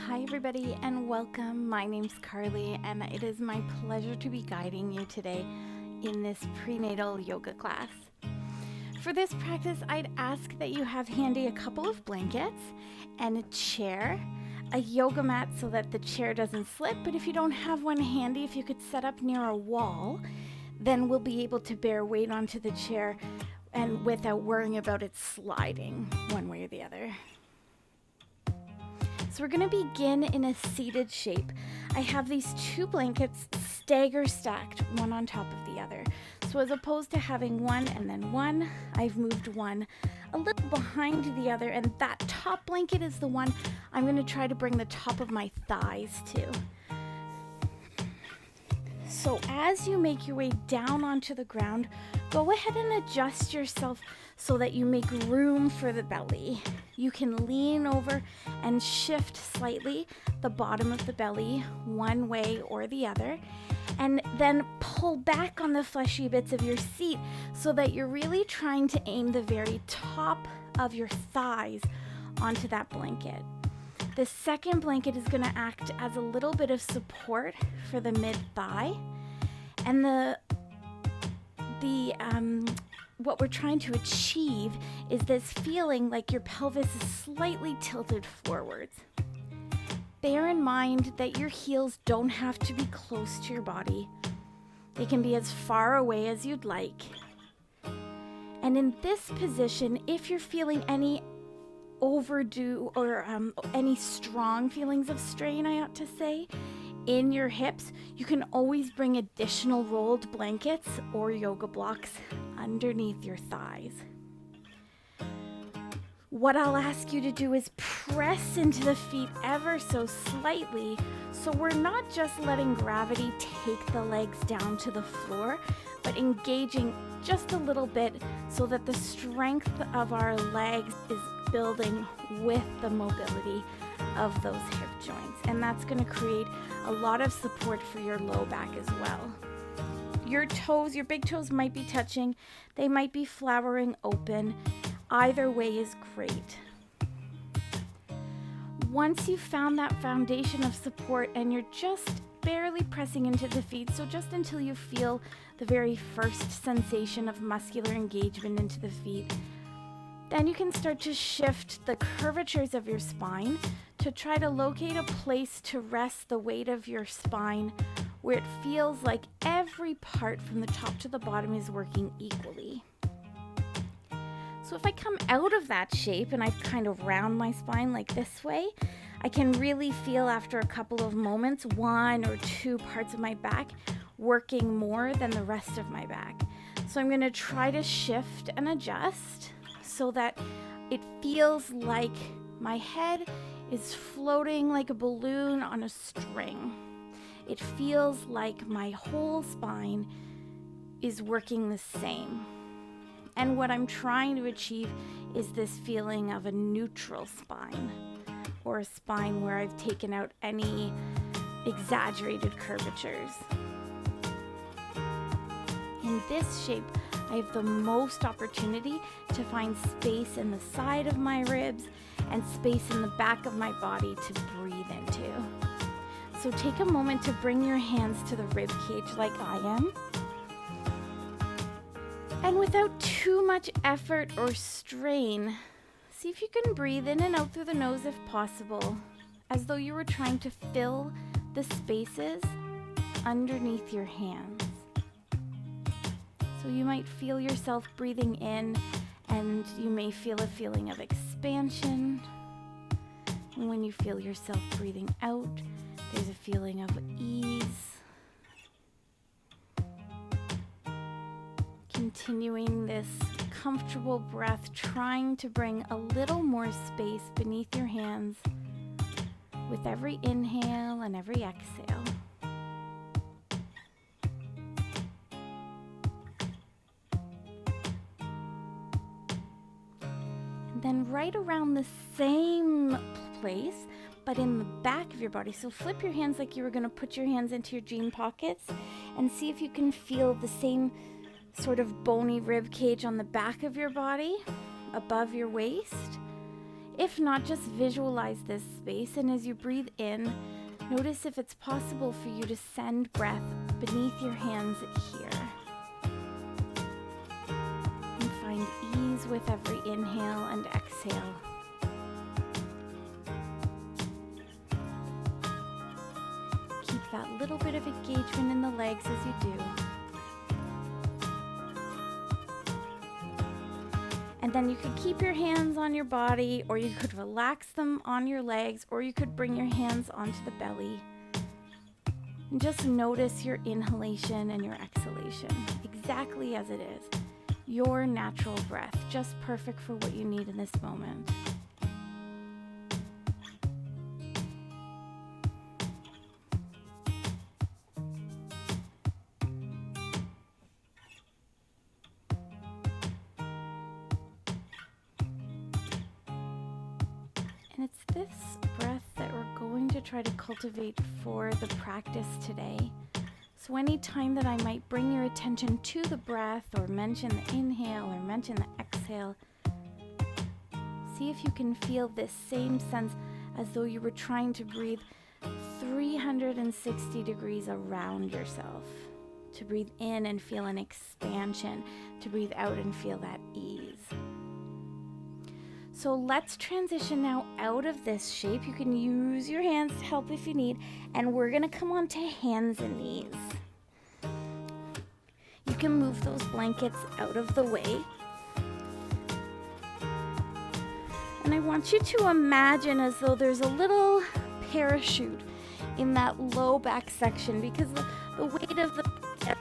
Hi everybody and welcome. My name's Carly and it is my pleasure to be guiding you today in this prenatal yoga class. For this practice, I'd ask that you have handy a couple of blankets and a chair, a yoga mat so that the chair doesn't slip, but if you don't have one handy, if you could set up near a wall, then we'll be able to bear weight onto the chair and without worrying about it sliding one way or the other. So we're going to begin in a seated shape. I have these two blankets stagger stacked, one on top of the other. So as opposed to having one and then one, I've moved one a little behind the other, and that top blanket is the one I'm going to try to bring the top of my thighs to. So as you make your way down onto the ground, go ahead and adjust yourself so that you make room for the belly. You can lean over and shift slightly the bottom of the belly one way or the other, and then pull back on the fleshy bits of your seat so that you're really trying to aim the very top of your thighs onto that blanket. The second blanket is going to act as a little bit of support for the mid-thigh, and what we're trying to achieve is this feeling like your pelvis is slightly tilted forwards. Bear in mind that your heels don't have to be close to your body. They can be as far away as you'd like. And in this position, if you're feeling any overdue or any strong feelings of strain, I ought to say, in your hips, you can always bring additional rolled blankets or yoga blocks underneath your thighs. What I'll ask you to do is press into the feet ever so slightly, so we're not just letting gravity take the legs down to the floor, but engaging just a little bit so that the strength of our legs is building with the mobility of those hip joints, and that's going to create a lot of support for your low back as well. Your toes, your big toes might be touching, they might be flowering open. Either way is great. Once you've found that foundation of support and you're just barely pressing into the feet, so just until you feel the very first sensation of muscular engagement into the feet, then you can start to shift the curvatures of your spine to try to locate a place to rest the weight of your spine where it feels like every part from the top to the bottom is working equally. So if I come out of that shape and I kind of round my spine like this way, I can really feel after a couple of moments one or two parts of my back working more than the rest of my back. So I'm going to try to shift and adjust so that it feels like my head is floating like a balloon on a string. It feels like my whole spine is working the same. And what I'm trying to achieve is this feeling of a neutral spine, or a spine where I've taken out any exaggerated curvatures. In this shape, I have the most opportunity to find space in the side of my ribs and space in the back of my body to breathe into. So take a moment to bring your hands to the rib cage like I am. And without too much effort or strain, see if you can breathe in and out through the nose if possible, as though you were trying to fill the spaces underneath your hands. So you might feel yourself breathing in, and you may feel a feeling of expansion. And when you feel yourself breathing out, there's a feeling of ease. Continuing this comfortable breath, trying to bring a little more space beneath your hands with every inhale and every exhale. And then right around the same place, but in the back of your body. So flip your hands like you were going to put your hands into your jean pockets and see if you can feel the same sort of bony rib cage on the back of your body, above your waist. If not, just visualize this space, and as you breathe in, notice if it's possible for you to send breath beneath your hands here. And find ease with every inhale and exhale. Keep that little bit of engagement in the legs as you do. And then you could keep your hands on your body, or you could relax them on your legs, or you could bring your hands onto the belly. And just notice your inhalation and your exhalation, exactly as it is. Your natural breath, just perfect for what you need in this moment. And it's this breath that we're going to try to cultivate for the practice today. So anytime that I might bring your attention to the breath, or mention the inhale, or mention the exhale, see if you can feel this same sense as though you were trying to breathe 360 degrees around yourself. To breathe in and feel an expansion, to breathe out and feel that ease. So let's transition now out of this shape. You can use your hands to help if you need, and we're gonna come on to hands and knees. You can move those blankets out of the way. And I want you to imagine as though there's a little parachute in that low back section, because the weight of the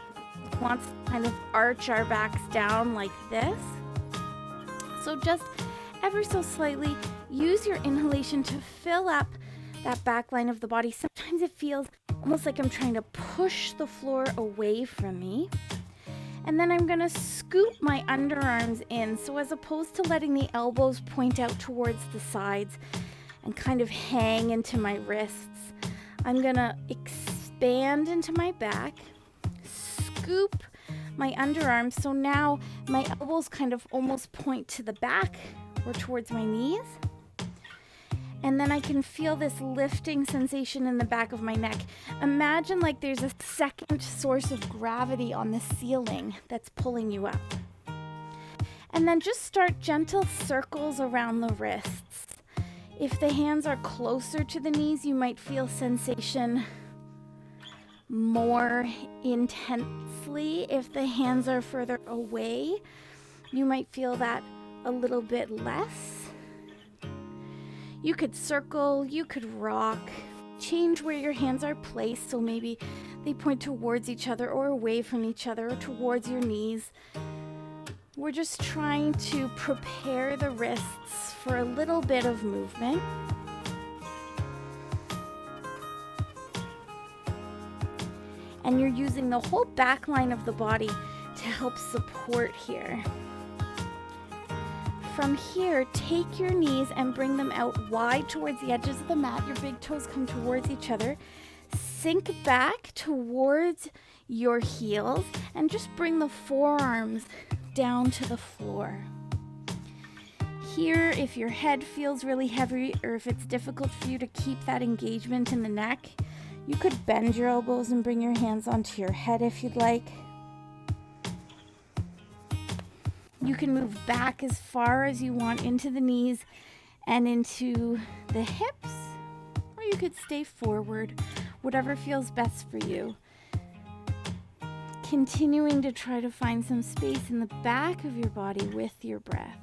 wants to kind of arch our backs down like this. So just ever so slightly, use your inhalation to fill up that back line of the body. Sometimes it feels almost like I'm trying to push the floor away from me. And then I'm gonna scoop my underarms in. So as opposed to letting the elbows point out towards the sides and kind of hang into my wrists, I'm gonna expand into my back, scoop my underarms. So now my elbows kind of almost point to the back or towards my knees. And then I can feel this lifting sensation in the back of my neck. Imagine like there's a second source of gravity on the ceiling that's pulling you up. And then just start gentle circles around the wrists. If the hands are closer to the knees, you might feel sensation more intensely. If the hands are further away, you might feel that a little bit less. You could circle, you could rock, change where your hands are placed, so maybe they point towards each other or away from each other or towards your knees. We're just trying to prepare the wrists for a little bit of movement. And you're using the whole back line of the body to help support here. From here, take your knees and bring them out wide towards the edges of the mat. Your big toes come towards each other. Sink back towards your heels and just bring the forearms down to the floor. Here, if your head feels really heavy or if it's difficult for you to keep that engagement in the neck, you could bend your elbows and bring your hands onto your head if you'd like. You can move back as far as you want into the knees and into the hips, or you could stay forward, whatever feels best for you. Continuing to try to find some space in the back of your body with your breath.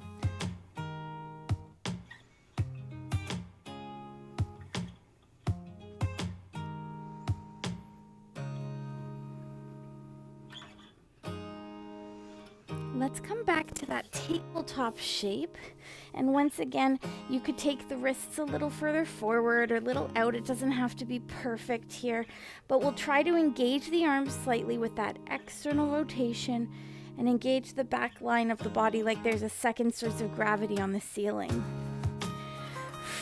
Let's come back to that tabletop shape. And once again, you could take the wrists a little further forward or a little out. It doesn't have to be perfect here, but we'll try to engage the arms slightly with that external rotation and engage the back line of the body like there's a second source of gravity on the ceiling.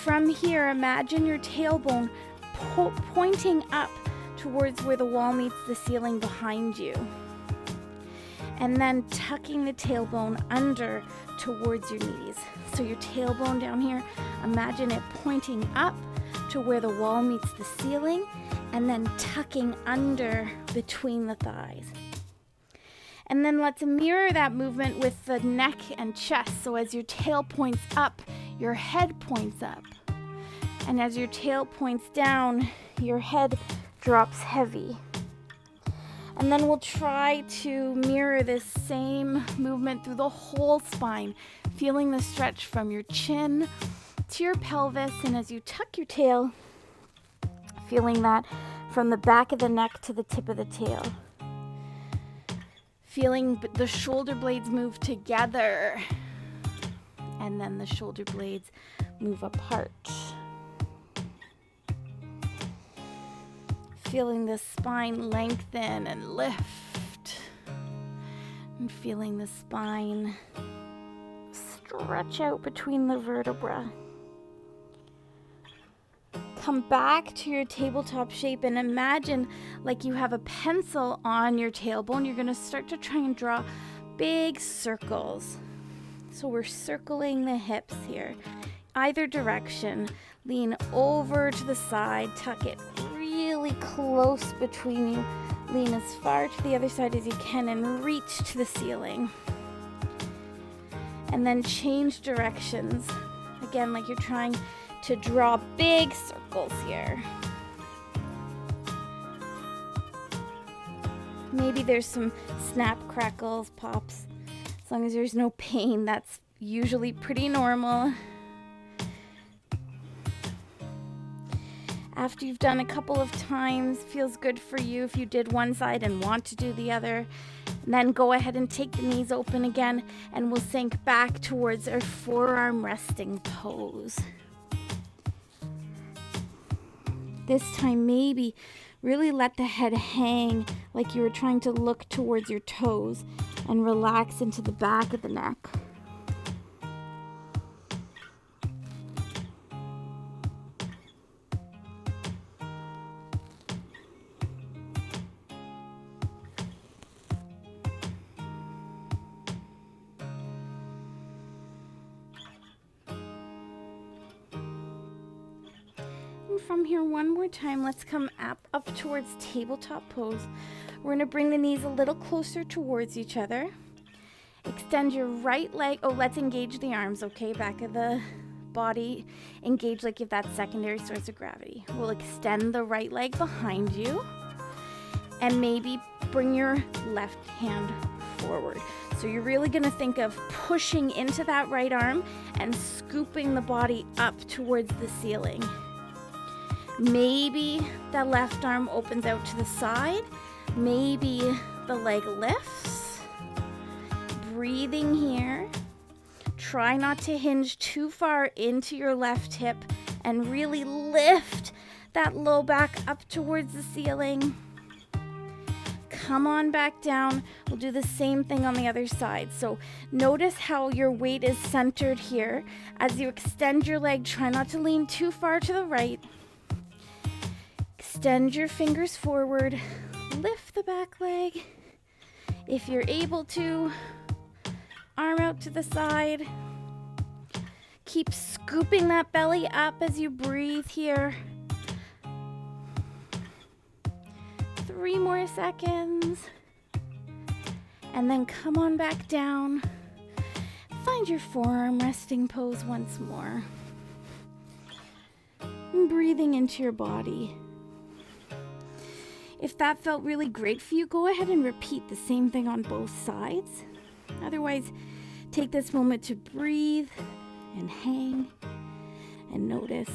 From here, imagine your tailbone pointing up towards where the wall meets the ceiling behind you. And then tucking the tailbone under towards your knees. So your tailbone down here, imagine it pointing up to where the wall meets the ceiling and then tucking under between the thighs. And then let's mirror that movement with the neck and chest. So as your tail points up, your head points up. And as your tail points down, your head drops heavy. And then we'll try to mirror this same movement through the whole spine, feeling the stretch from your chin to your pelvis. And as you tuck your tail, feeling that from the back of the neck to the tip of the tail. Feeling the shoulder blades move together, and then the shoulder blades move apart. Feeling the spine lengthen and lift, and feeling the spine stretch out between the vertebrae. Come back to your tabletop shape and imagine like you have a pencil on your tailbone. You're going to start to try and draw big circles. So we're circling the hips here. Either direction. Lean over to the side. Tuck it really close between you. Lean as far to the other side as you can and reach to the ceiling. And then change directions. Again, like you're trying to draw big circles here. Maybe there's some snap, crackles, pops. As long as there's no pain, that's usually pretty normal. After you've done a couple of times, feels good for you if you did one side and want to do the other. And then go ahead and take the knees open again, and we'll sink back towards our forearm resting pose. This time, maybe really let the head hang like you were trying to look towards your toes and relax into the back of the neck. From here, one more time, let's come up towards tabletop pose. We're going to bring the knees a little closer towards each other. Extend your right leg. Oh, let's engage the arms, okay? Back of the body. Engage like if that's secondary source of gravity. We'll extend the right leg behind you. And maybe bring your left hand forward. So you're really going to think of pushing into that right arm and scooping the body up towards the ceiling. Maybe the left arm opens out to the side. Maybe the leg lifts. Breathing here. Try not to hinge too far into your left hip and really lift that low back up towards the ceiling. Come on back down. We'll do the same thing on the other side. So notice how your weight is centered here. As you extend your leg, try not to lean too far to the right. Extend your fingers forward, lift the back leg. If you're able to, arm out to the side. Keep scooping that belly up as you breathe here. 3 more seconds. And then come on back down. Find your forearm resting pose once more. And breathing into your body. If that felt really great for you, go ahead and repeat the same thing on both sides. Otherwise, take this moment to breathe and hang and notice.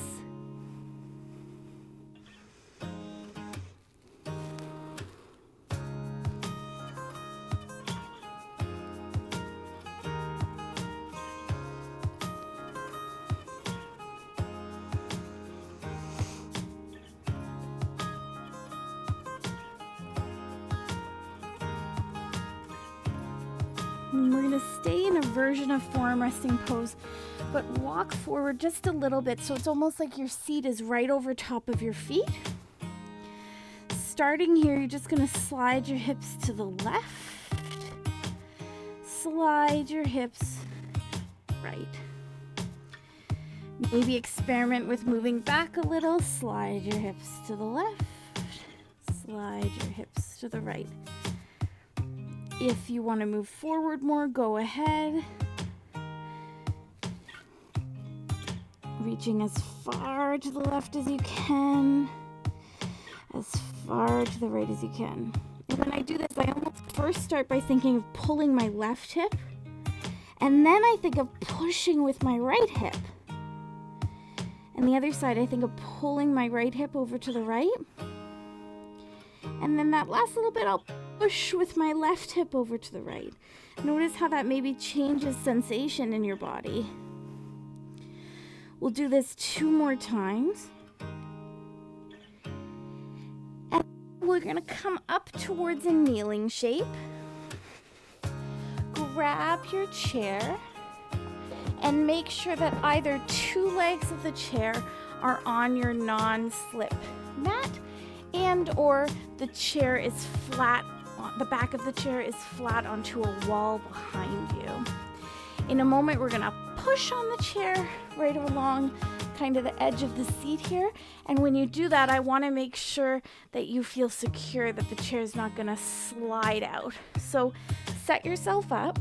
And we're going to stay in a version of forearm resting pose, but walk forward just a little bit so it's almost like your seat is right over top of your feet. Starting here, you're just going to slide your hips to the left. Slide your hips right. Maybe experiment with moving back a little. Slide your hips to the left. Slide your hips to the right. If you want to move forward more, go ahead. Reaching as far to the left as you can, as far to the right as you can. And when I do this, I almost first start by thinking of pulling my left hip, and then I think of pushing with my right hip. And the other side, I think of pulling my right hip over to the right. And then that last little bit, I'll push with my left hip over to the right. Notice how that maybe changes sensation in your body. We'll do this 2 more times. And we're going to come up towards a kneeling shape. Grab your chair and make sure that either 2 legs of the chair are on your non-slip mat and or the chair is flat, the back of the chair is flat onto a wall behind you. In a moment, we're going to push on the chair right along kind of the edge of the seat here. And when you do that, I want to make sure that you feel secure, that the chair is not going to slide out. So set yourself up.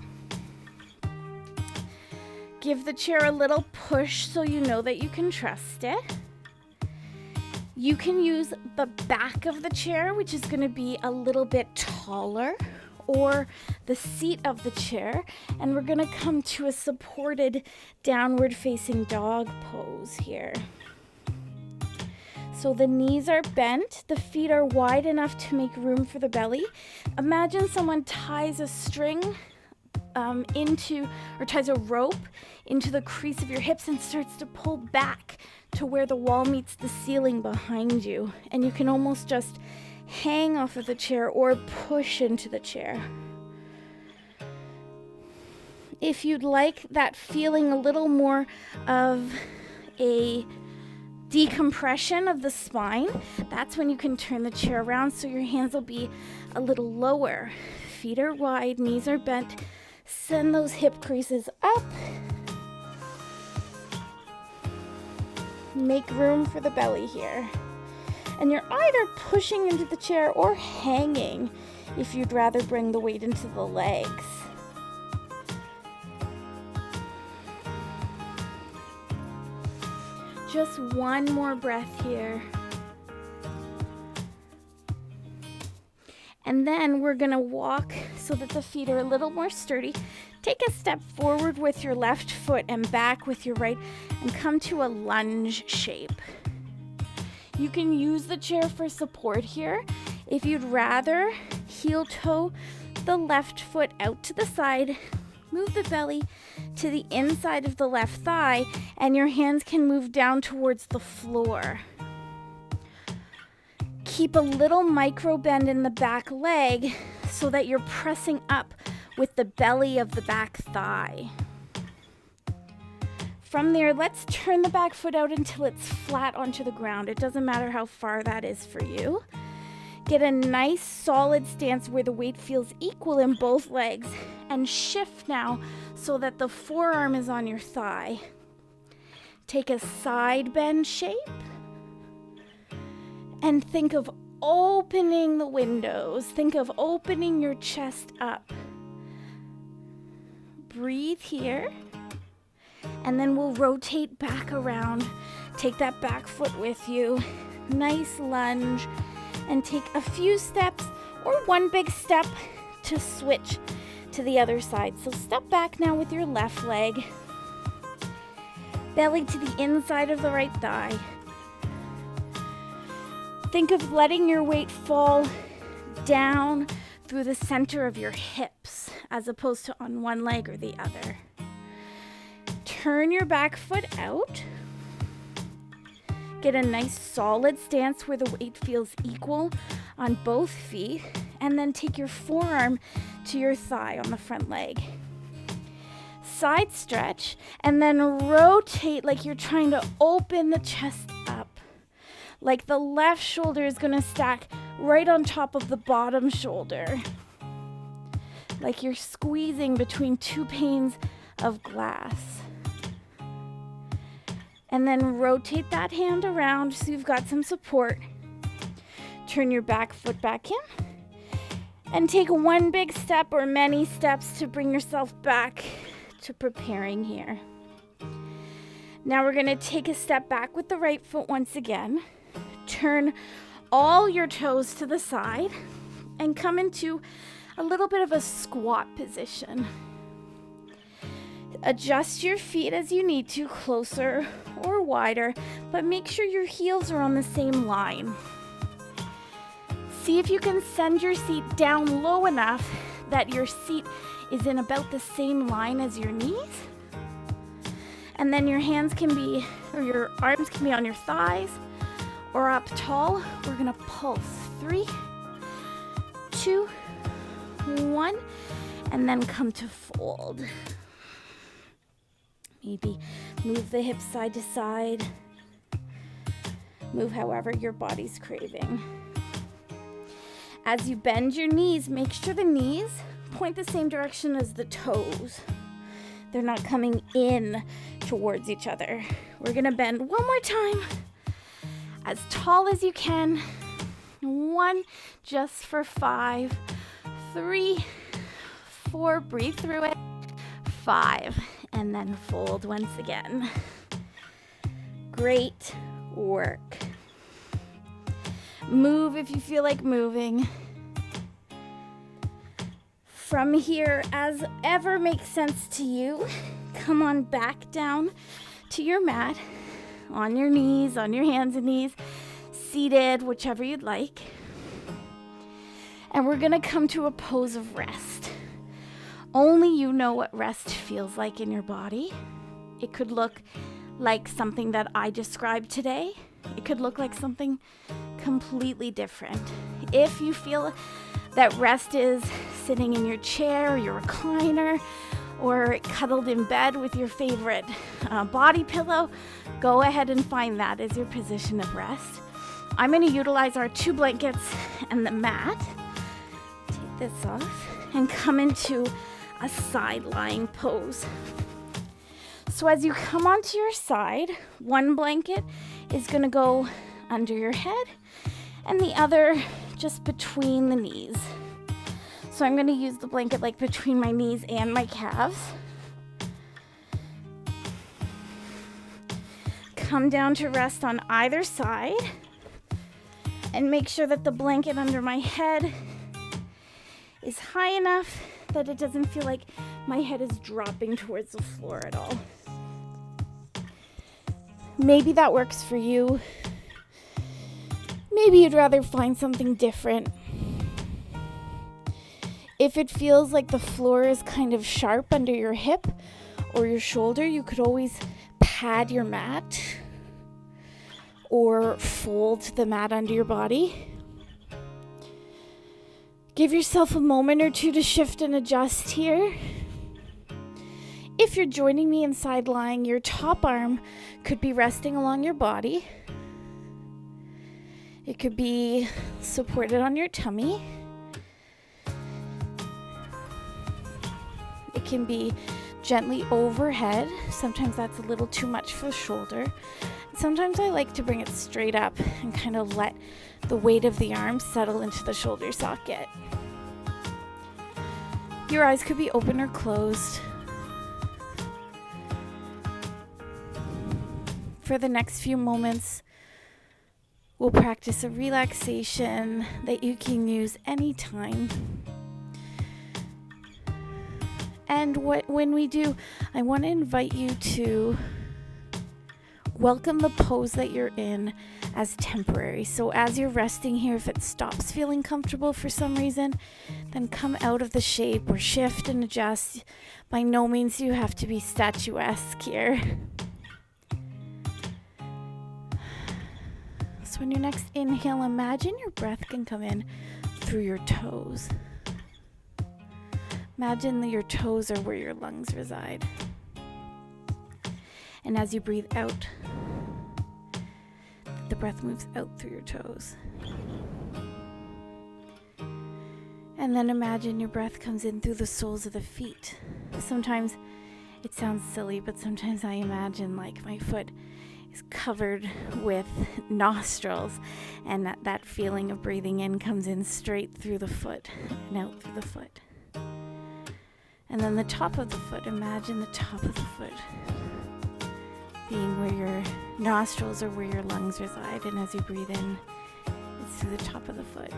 Give the chair a little push so you know that you can trust it. You can use the back of the chair, which is going to be a little bit taller, or the seat of the chair, and we're going to come to a supported downward facing dog pose here. So the knees are bent, the feet are wide enough to make room for the belly. Imagine someone ties a string ties a rope into the crease of your hips and starts to pull back to where the wall meets the ceiling behind you. And you can almost just hang off of the chair or push into the chair. If you'd like that feeling a little more of a decompression of the spine, that's when you can turn the chair around so your hands will be a little lower. Feet are wide, knees are bent. Send those hip creases up. Make room for the belly here. And you're either pushing into the chair or hanging if you'd rather bring the weight into the legs. Just one more breath here. And then we're going to walk so that the feet are a little more sturdy. Take a step forward with your left foot and back with your right and come to a lunge shape. You can use the chair for support here. If you'd rather, heel toe the left foot out to the side, move the belly to the inside of the left thigh, and your hands can move down towards the floor. Keep a little micro bend in the back leg so that you're pressing up with the belly of the back thigh. From there, let's turn the back foot out until it's flat onto the ground. It doesn't matter how far that is for you. Get a nice solid stance where the weight feels equal in both legs, and shift now so that the forearm is on your thigh. Take a side bend shape and think of opening the windows. Think of opening your chest up. Breathe here. And then we'll rotate back around. Take that back foot with you. Nice lunge. And take a few steps or one big step to switch to the other side. So step back now with your left leg. Belly to the inside of the right thigh. Think of letting your weight fall down through the center of your hips as opposed to on one leg or the other. Turn your back foot out. Get a nice solid stance where the weight feels equal on both feet. And then take your forearm to your thigh on the front leg. Side stretch and then rotate like you're trying to open the chest up. Like the left shoulder is going to stack right on top of the bottom shoulder. Like you're squeezing between two panes of glass. And then rotate that hand around so you've got some support. Turn your back foot back in. And take one big step or many steps to bring yourself back to preparing here. Now we're going to take a step back with the right foot once again. Turn all your toes to the side and come into a little bit of a squat position. Adjust your feet as you need to, closer or wider, but make sure your heels are on the same line. See if you can send your seat down low enough that your seat is in about the same line as your knees. And then your hands can be, or your arms can be on your thighs or up tall. We're gonna pulse. 3, 2, 1, and then come to fold. Maybe move the hips side to side. Move however your body's craving. As you bend your knees, make sure the knees point the same direction as the toes. They're not coming in towards each other. We're gonna bend one more time, as tall as you can. 1, just for 5, 3, 4, breathe through it. 5, and then fold once again. Great work. Move if you feel like moving. From here, as ever makes sense to you, come on back down to your mat, on your knees, on your hands and knees, seated, whichever you'd like. And we're gonna come to a pose of rest. Only you know what rest feels like in your body. It could look like something that I described today. It could look like something completely different. If you feel that rest is sitting in your chair or your recliner or cuddled in bed with your favorite body pillow, go ahead and find that as your position of rest. I'm going to utilize our 2 blankets and the mat. Take this off and come into a side lying pose. So as you come onto your side, one blanket is going to go under your head and the other just between the knees. So I'm going to use the blanket like between my knees and my calves. Come down to rest on either side and make sure that the blanket under my head is high enough that it doesn't feel like my head is dropping towards the floor at all. Maybe that works for you. Maybe you'd rather find something different. If it feels like the floor is kind of sharp under your hip or your shoulder, you could always pad your mat or fold the mat under your body. Give yourself a moment or two to shift and adjust here. If you're joining me in side lying, your top arm could be resting along your body. It could be supported on your tummy. It can be gently overhead. Sometimes that's a little too much for the shoulder. Sometimes I like to bring it straight up and kind of let the weight of the arm settle into the shoulder socket. Your eyes could be open or closed. For the next few moments, we'll practice a relaxation that you can use anytime. And when we do, I want to invite you to welcome the pose that you're in as temporary. So as you're resting here, if it stops feeling comfortable for some reason, then come out of the shape or shift and adjust. By no means do you have to be statuesque here. So on your next inhale, imagine your breath can come in through your toes. Imagine that your toes are where your lungs reside. And as you breathe out, the breath moves out through your toes. And then imagine your breath comes in through the soles of the feet. Sometimes it sounds silly, but sometimes I imagine like my foot is covered with nostrils, and that feeling of breathing in comes in straight through the foot and out through the foot. And then the top of the foot, imagine the top of the foot being where your nostrils or where your lungs reside, and as you breathe in, it's through the top of the foot.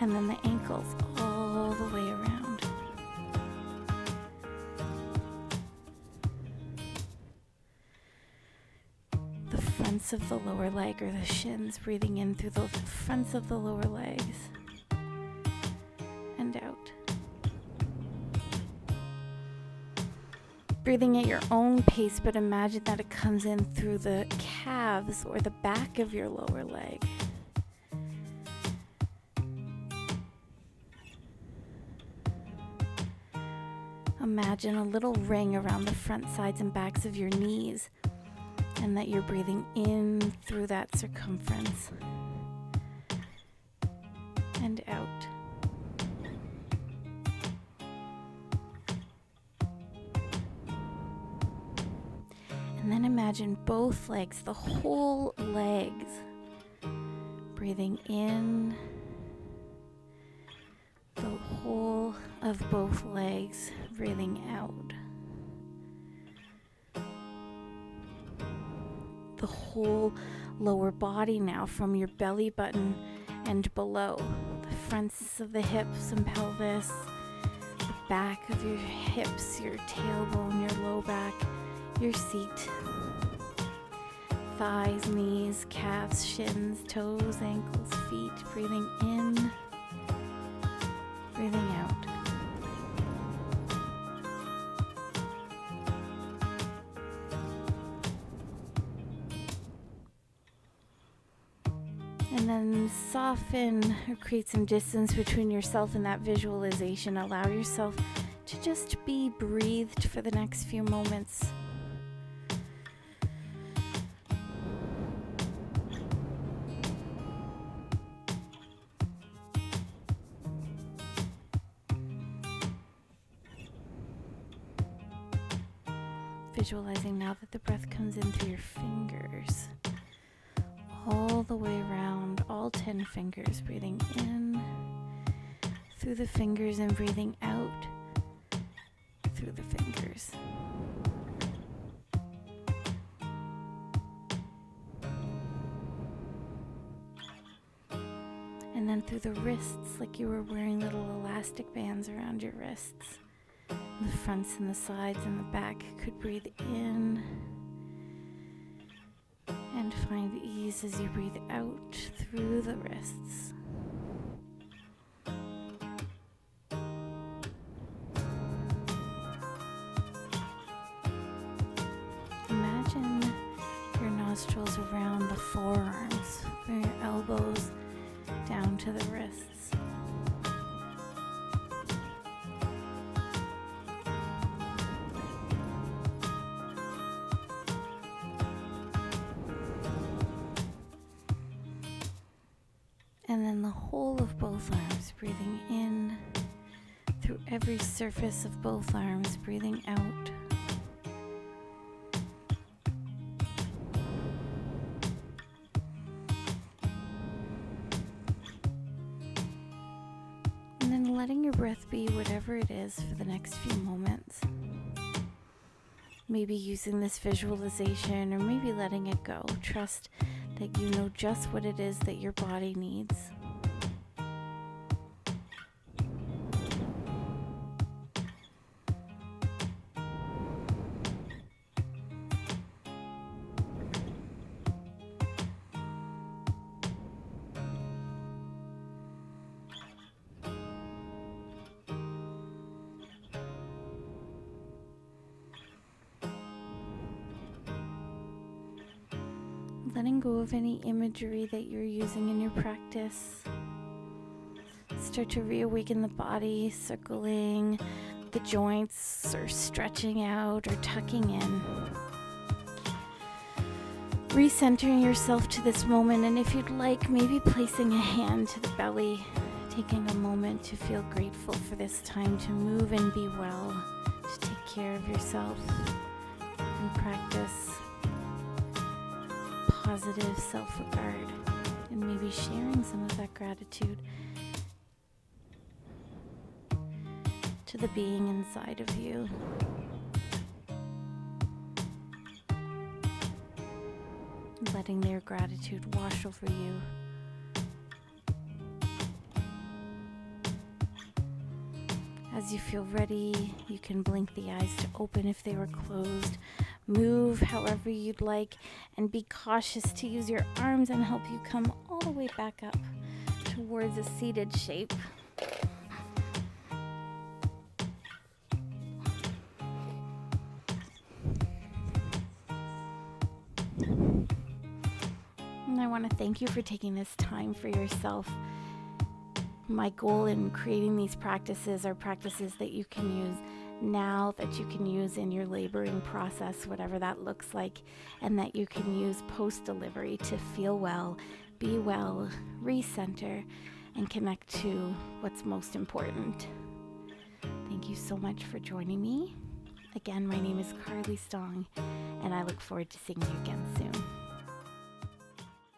And then the ankles all the way around. The fronts of the lower leg or the shins, breathing in through the fronts of the lower legs and out. Breathing at your own pace, but imagine that it comes in through the calves or the back of your lower leg. Imagine a little ring around the front, sides, and backs of your knees, and that you're breathing in through that circumference and out. And then imagine both legs, the whole legs, breathing in, the whole of both legs, breathing out. The whole lower body now, from your belly button and below. The fronts of the hips and pelvis, the back of your hips, your tailbone, your low back, your seat, thighs, knees, calves, shins, toes, ankles, feet, breathing in, breathing out. And then soften or create some distance between yourself and that visualization. Allow yourself to just be breathed for the next few moments. Visualizing now that the breath comes in through your fingers, all the way around, all 10 fingers, breathing in through the fingers and breathing out through the fingers. And then through the wrists, like you were wearing little elastic bands around your wrists. The fronts and the sides and the back could breathe in and find ease as you breathe out through the wrists. Imagine your nostrils around the forearms, from your elbows down to the wrists. And then the whole of both arms, breathing in through every surface of both arms, breathing out. And then letting your breath be whatever it is for the next few moments. Maybe using this visualization, or maybe letting it go. Trust that you know just what it is that your body needs. Letting go of any imagery that you're using in your practice. Start to reawaken the body, circling the joints or stretching out or tucking in. Recentering yourself to this moment, and if you'd like, maybe placing a hand to the belly, Taking a moment to feel grateful for this time to move and be well, to take care of yourself and practice positive self-regard, and maybe sharing some of that gratitude to the being inside of you. Letting their gratitude wash over you. As you feel ready, you can blink the eyes to open if they were closed. Move however you'd like, and be cautious to use your arms and help you come all the way back up towards a seated shape. And I want to thank you for taking this time for yourself. My goal in creating these practices are practices that you can use now, that you can use in your laboring process, whatever that looks like, and that you can use post-delivery to feel well, be well, recenter, and connect to what's most important. Thank you so much for joining me. Again, my name is Stong, and I look forward to seeing you again soon.